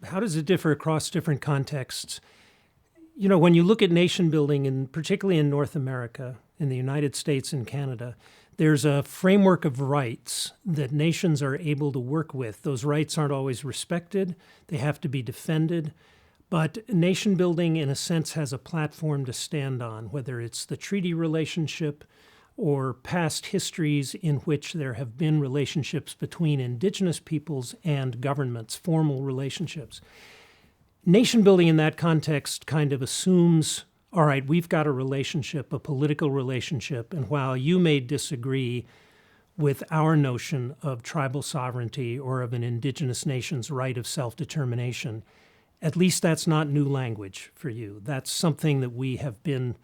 how does it differ across different contexts? You know, when you look at nation building, and particularly in North America, in the United States and Canada, there's a framework of rights that nations are able to work with. Those rights aren't always respected. They have to be defended. But nation building, in a sense, has a platform to stand on, whether it's the treaty relationship or past histories in which there have been relationships between indigenous peoples and governments, formal relationships. Nation building in that context kind of assumes, all right, we've got a relationship, a political relationship, and while you may disagree with our notion of tribal sovereignty or of an indigenous nation's right of self-determination, at least that's not new language for you. That's something that we have been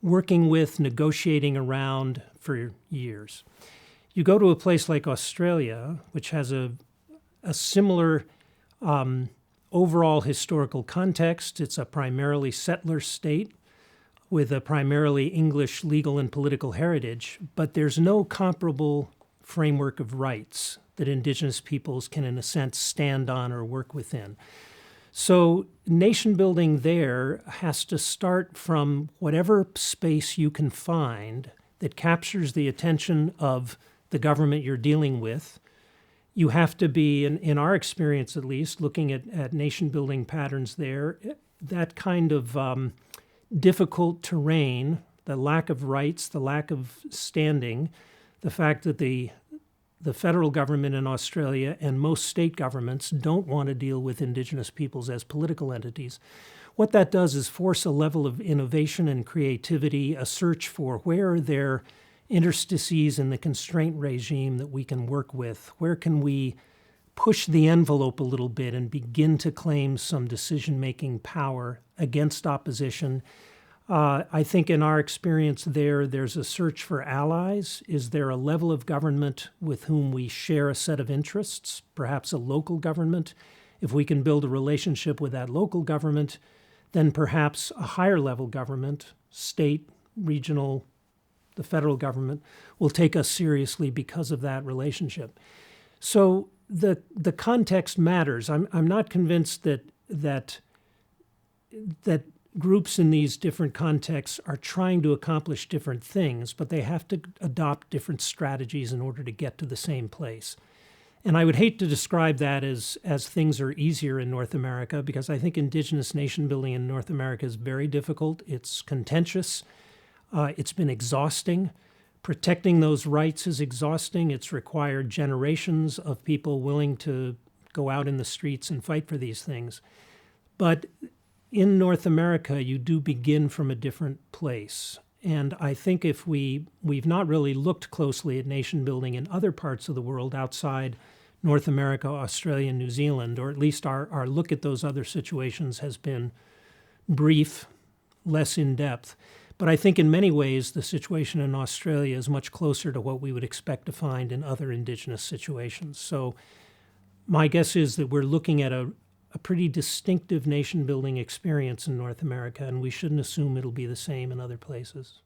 working with, negotiating around for years. You go to a place like Australia, which has a similar overall historical context. It's a primarily settler state with a primarily English legal and political heritage, but there's no comparable framework of rights that Indigenous peoples can, in a sense, stand on or work within. So nation building there has to start from whatever space you can find that captures the attention of the government you're dealing with. You have to be, in our experience at least, looking at nation building patterns there, that kind of difficult terrain, the lack of rights, the lack of standing, the fact that the federal government in Australia and most state governments don't want to deal with Indigenous peoples as political entities. What that does is force a level of innovation and creativity, a search for where are there interstices in the constraint regime that we can work with? Where can we push the envelope a little bit and begin to claim some decision-making power against opposition? I think in our experience there's a search for allies. Is there a level of government with whom we share a set of interests, perhaps a local government? If we can build a relationship with that local government, then perhaps a higher level government, state, regional, the federal government, will take us seriously because of that relationship. So the context matters. I'm not convinced that groups in these different contexts are trying to accomplish different things, but they have to adopt different strategies in order to get to the same place. And I would hate to describe that as things are easier in North America, because I think Indigenous nation building in North America is very difficult. It's contentious. It's been exhausting. Protecting those rights is exhausting. It's required generations of people willing to go out in the streets and fight for these things. But in North America, you do begin from a different place. And I think if we've not really looked closely at nation building in other parts of the world outside North America, Australia, and New Zealand, or at least our look at those other situations has been brief, less in-depth. But I think in many ways the situation in Australia is much closer to what we would expect to find in other Indigenous situations. So my guess is that we're looking at a pretty distinctive nation-building experience in North America, and we shouldn't assume it'll be the same in other places.